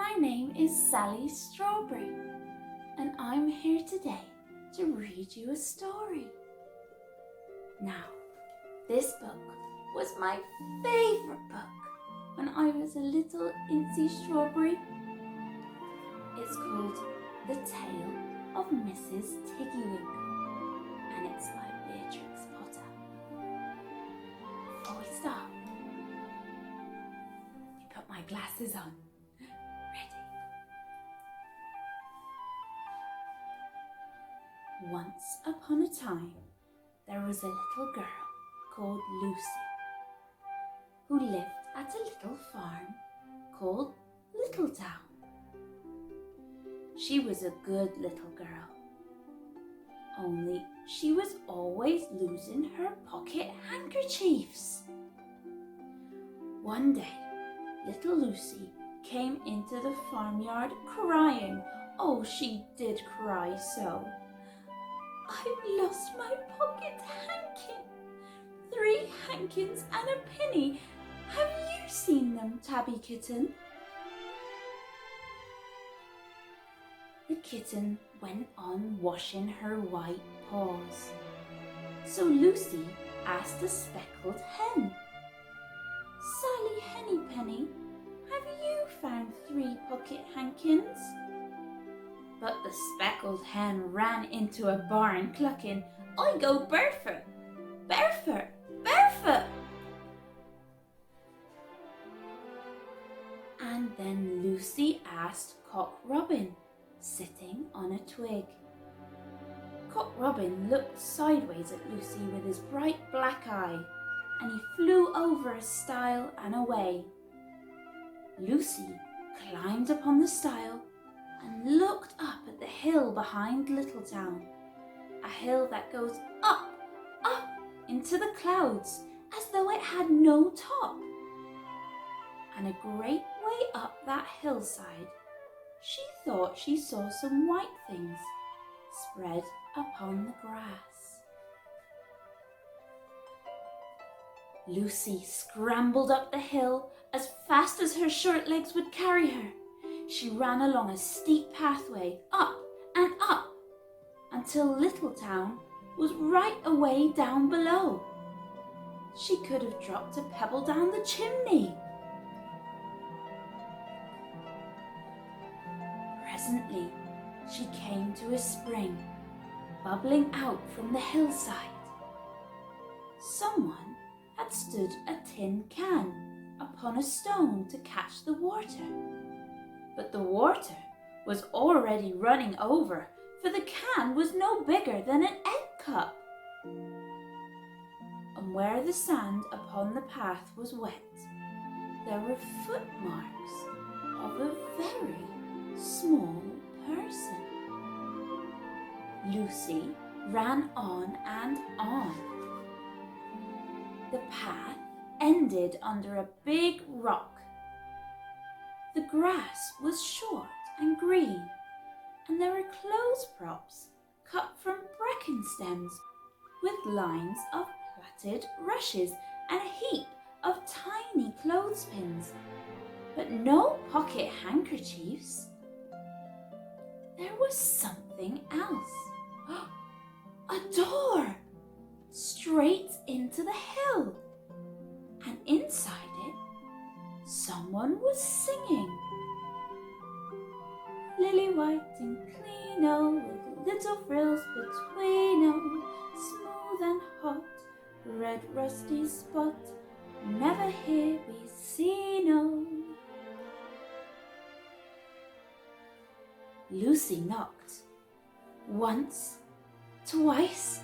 My name is Sally Strawberry, and I'm here today to read you a story. Now, this book was my favourite book when I was a little incy strawberry. It's called The Tale of Mrs. Tiggy Winkle, and it's by Beatrix Potter. Before we start, let me put my glasses on. Ready? Once upon a time, there was a little girl called Lucy who lived at a little farm called Littletown. She was a good little girl, only she was always losing her pocket handkerchiefs. One day, little Lucy came into the farmyard crying. Oh, she did cry so. I've lost my pocket hankin. 3 hankins and a penny. Have you seen them, Tabby Kitten? The kitten went on washing her white paws. So Lucy asked the speckled hen, Sally Hennypenny, have you found 3 pocket hankins? But the speckled hen ran into a barn clucking, I go barefoot, barefoot, barefoot. And then Lucy asked Cock Robin, sitting on a twig. Cock Robin looked sideways at Lucy with his bright black eye, and he flew over a stile and away. Lucy climbed upon the stile and looked up at the hill behind Littletown, a hill that goes up, up into the clouds as though it had no top. And a great way up that hillside, she thought she saw some white things spread upon the grass. Lucy scrambled up the hill as fast as her short legs would carry her. She ran along a steep pathway, up and up, until Littletown was right away down below. She could have dropped a pebble down the chimney. Presently, she came to a spring, bubbling out from the hillside. Someone had stood a tin can upon a stone to catch the water. But the water was already running over, for the can was no bigger than an egg cup. And where the sand upon the path was wet, there were footmarks of a very small person. Lucy ran on and on. The path ended under a big rock. The grass was short and green, and there were clothes props cut from bracken stems with lines of plaited rushes and a heap of tiny clothespins, but no pocket handkerchiefs. There was something else. A door straight into the hill, and inside it someone was singing. Lily white and clean, oh, with little frills between, oh, smooth and hot, red rusty spot, never here be seen, oh. Lucy knocked once, twice,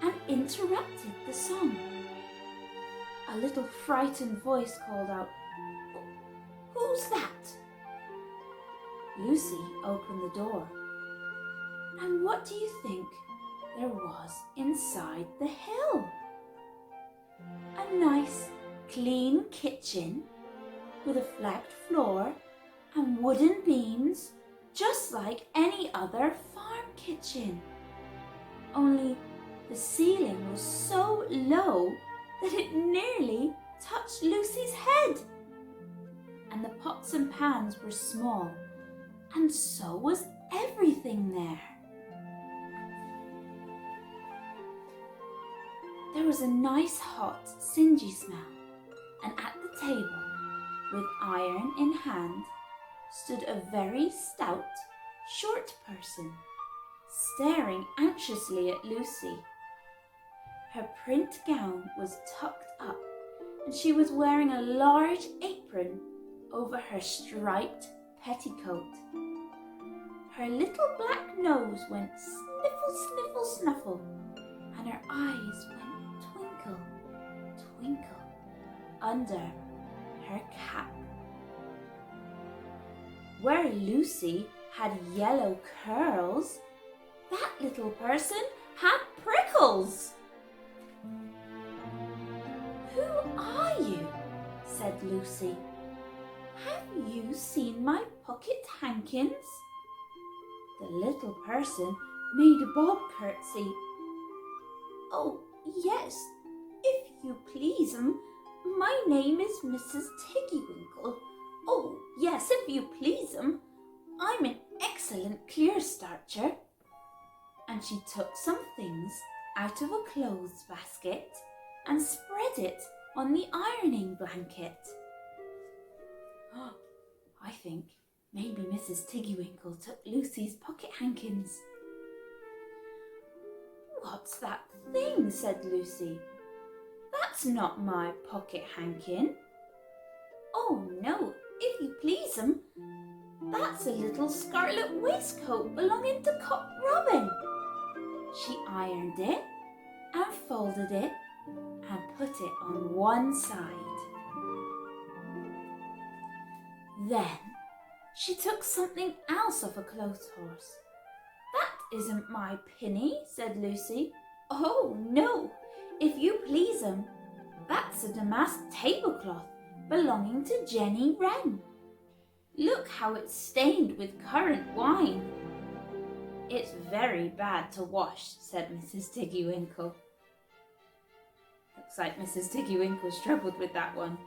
and interrupted the song. A little frightened voice called out, Who's that? Lucy opened the door, and what do you think there was inside the hill? A nice, clean kitchen with a flagged floor and wooden beams, just like any other farm kitchen. Only the ceiling was so low that it nearly touched Lucy's head. and the pots and pans were small, and so was everything there. There was a nice hot, singy smell, and at the table, with iron in hand, stood a very stout, short person, staring anxiously at Lucy. Her print gown was tucked up, and she was wearing a large apron over her striped petticoat. Her little black nose went sniffle, sniffle, snuffle, and her eyes went twinkle, twinkle under her cap. Where Lucy had yellow curls, that little person had prickles. "Who are you?" said Lucy. "Have you seen my pocket hankins?" The little person made a bob curtsy. "Oh, yes, if you please, my name is Mrs. Tiggy Winkle. Oh, yes, if you please, I'm an excellent clear starcher." And she took some things out of a clothes basket and spread it on the ironing blanket. I think maybe Mrs. Tiggy Winkle took Lucy's pocket hankins. "What's that thing?" said Lucy. "That's not my pocket hankin." "Oh no, if you please, that's a little scarlet waistcoat belonging to Cock Robin." She ironed it and folded it and put it on one side. Then she took something else off a clothes horse. "That isn't my pinny," said Lucy. "Oh no, if you please, that's a damask tablecloth belonging to Jenny Wren. Look how it's stained with currant wine." "It's very bad to wash," said Mrs. Tiggy Winkle. Looks like Mrs. Tiggy Winkle struggled with that one.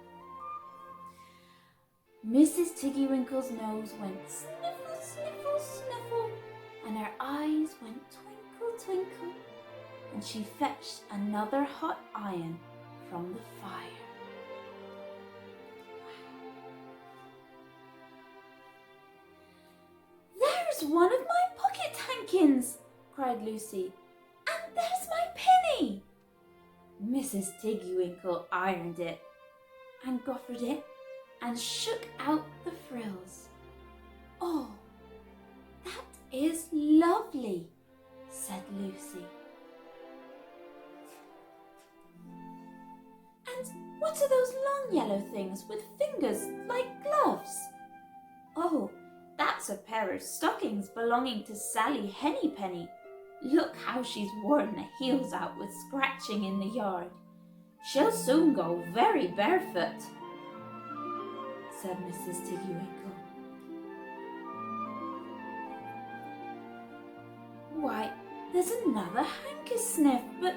Mrs. Tiggy Winkle's nose went sniffle, sniffle, sniffle, and her eyes went twinkle, twinkle, and she fetched another hot iron from the fire. "There's one of my pocket hankins," cried Lucy, "and there's my penny." Mrs. Tiggy Winkle ironed it and goffered it and shook out the frills. "Oh, that is lovely," said Lucy. "And what are those long yellow things with fingers like gloves?" "Oh, that's a pair of stockings belonging to Sally Hennypenny. Look how she's worn the heels out with scratching in the yard. She'll soon go very barefoot," said Mrs. Tiggy Winkle. "Why, there's another handkerchief, but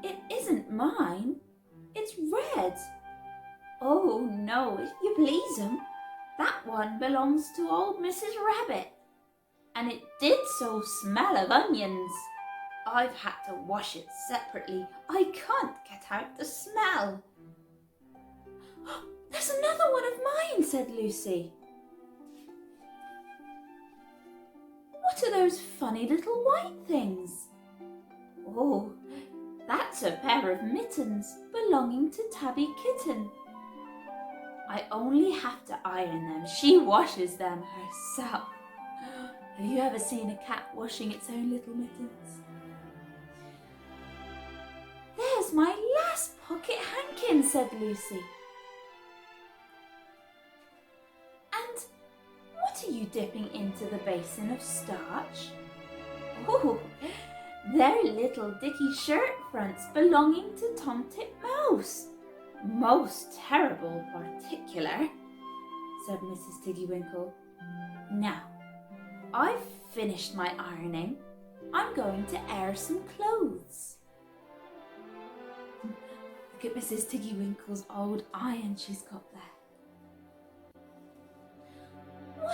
it isn't mine. It's red." "Oh no, if you please, that one belongs to old Mrs. Rabbit, and it did so smell of onions. I've had to wash it separately. I can't get out the smell." "There's another one of mine," said Lucy. "What are those funny little white things?" "Oh, that's a pair of mittens belonging to Tabby Kitten. I only have to iron them. She washes them herself." Have you ever seen a cat washing its own little mittens? "There's my last pocket hankin," said Lucy. "And what are you dipping into the basin of starch?" "Oh, they're little dicky shirt fronts belonging to Tomtit Mouse. Most terrible particular," said Mrs. Tiggy Winkle. "Now, I've finished my ironing. I'm going to air some clothes." Look at Mrs. Tiggy Winkle's old iron she's got there.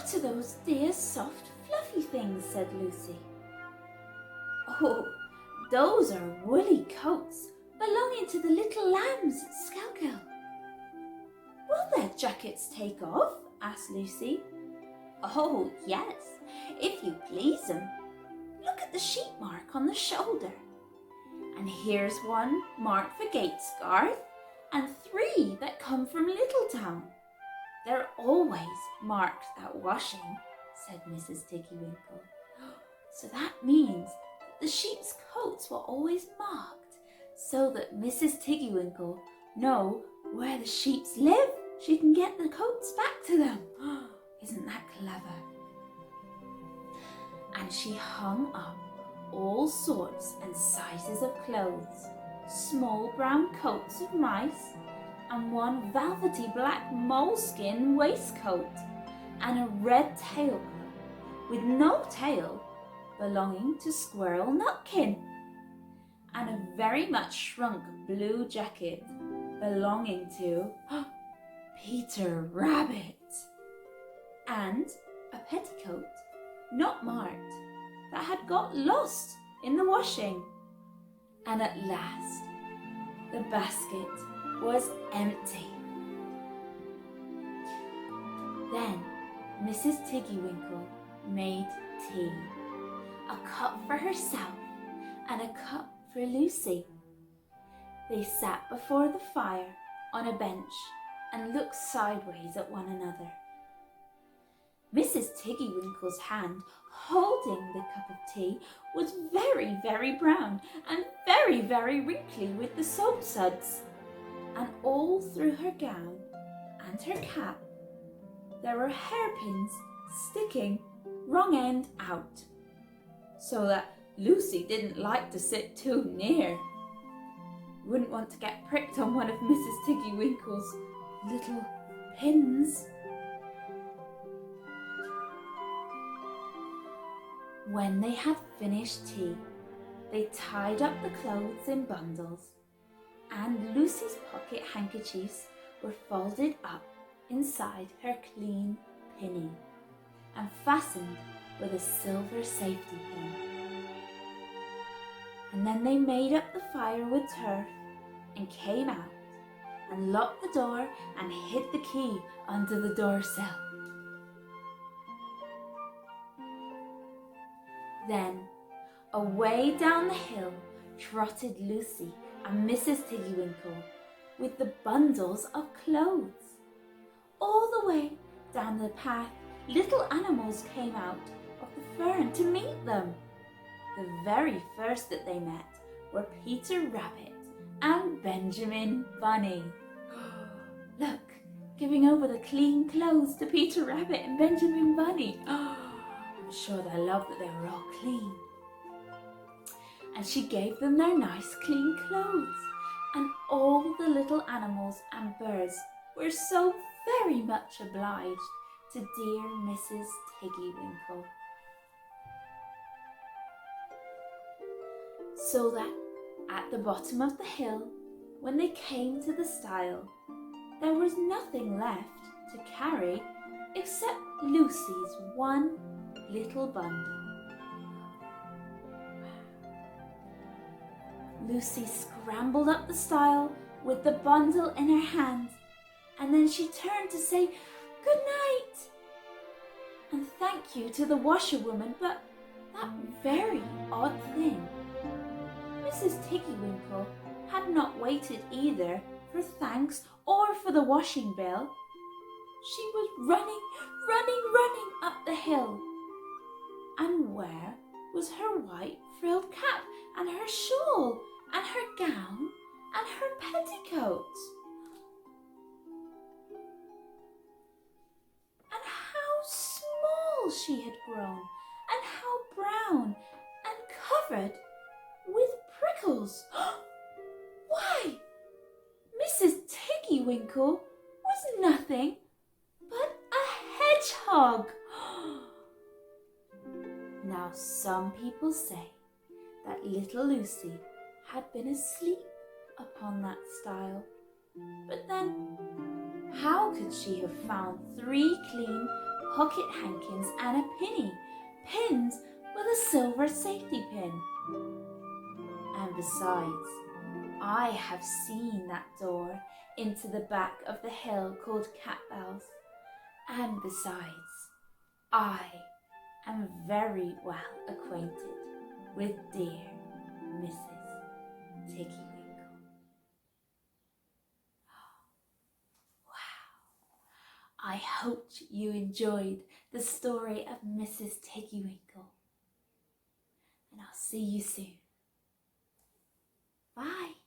What are those dear soft fluffy things? Said Lucy. Oh, those are woolly coats belonging to the little lambs at Skelkill. Will their jackets take off? Asked Lucy. Oh, yes, if you please 'em. Look at the sheep mark on the shoulder. And here's one marked for Gatesgarth, and 3 that come from Littletown. They're always marked at washing, said Mrs. Tiggy Winkle. So that means that the sheep's coats were always marked, so that Mrs. Tiggy Winkle know where the sheeps live. She can get the coats back to them. Isn't that clever? And she hung up all sorts and sizes of clothes, small brown coats of mice, and one velvety black moleskin waistcoat, and a red tailcoat with no tail belonging to Squirrel Nutkin, and a very much shrunk blue jacket belonging to Peter Rabbit, and a petticoat not marked that had got lost in the washing. And at last the basket was empty. Then Mrs. Tiggy Winkle made tea, a cup for herself and a cup for Lucy. They sat before the fire on a bench and looked sideways at one another. Mrs. Tiggy Winkle's hand holding the cup of tea was very, very brown and very, very wrinkly with the soap suds. And all through her gown and her cap there were hairpins sticking wrong end out, so that Lucy didn't like to sit too near. You wouldn't want to get pricked on one of Mrs. Tiggy Winkle's little pins. When they had finished tea, they tied up the clothes in bundles, and Lucy's pocket handkerchiefs were folded up inside her clean pinning and fastened with a silver safety pin. And then they made up the fire with turf and came out and locked the door and hid the key under the door sill. Then, away down the hill trotted Lucy and Mrs. Tiggy Winkle with the bundles of clothes. All the way down the path, little animals came out of the fern to meet them. The very first that they met were Peter Rabbit and Benjamin Bunny. Look, giving over the clean clothes to Peter Rabbit and Benjamin Bunny. I'm sure they loved that they were all clean. And she gave them their nice clean clothes, and all the little animals and birds were so very much obliged to dear Mrs. Tiggy Winkle. So that at the bottom of the hill, when they came to the stile, there was nothing left to carry except Lucy's one little bundle. Lucy scrambled up the stile with the bundle in her hand, and then she turned to say good night and thank you to the washerwoman, but that very odd thing. Mrs. Tiggy Winkle had not waited either for thanks or for the washing bill. She was running up the hill. And where was her white frilled cap and her shawl and her gown and her petticoats? And how small she had grown, and how brown and covered with prickles. Why, Mrs. Tiggy Winkle was nothing but a hedgehog. Now some people say that little Lucy had been asleep upon that stile, but then how could she have found 3 clean pocket handkins and a penny, pins with a silver safety pin. And besides, I have seen that door into the back of the hill called Catbell's. And besides, I am very well acquainted with dear Mrs. Tiggy Winkle. Wow! I hoped you enjoyed the story of Mrs. Tiggy Winkle. And I'll see you soon. Bye!